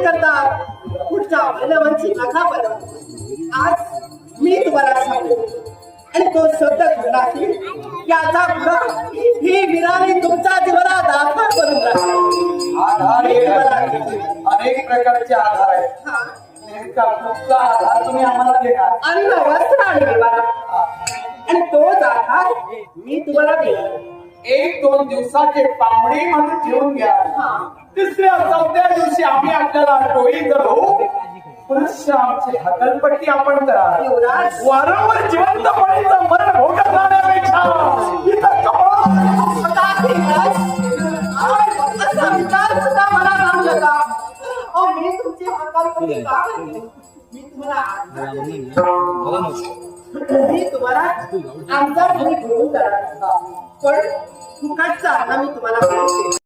करता पुढच्या महिन्यावरची नका बरं. आज मी तुम्हाला सांगतो आणि तो शब्द घडला असेल याचा पुरा ही विराणी तुमच्या जीवनात आधार बनून राहते. आधार अनेक प्रकारचे आधार आहेत. नेमका कुठला आधार तुम्ही आम्हाला देणार? अन्न वस्त्र आणि निवारा आणि तोच आधार मी तुम्हाला देणार. 1-2 दिवसाचे पावणे मध्ये ठेवून घ्या. तिसऱ्या 4थ्या दिवशी आम्ही आपल्याला टोळी करू. पुरुष आमची हकलपट्टी आपण करा. वारंवार जिवंतपणीचं मरण भोगत राहण्यापेक्षा इथं असा विचार सुद्धा मला राहू नका. मी तुमची हकलपट्टी का करते? मी तुम्हाला आमच्या घरी घेऊन जाणार पण फुकटचा अन्न मी तुम्हाला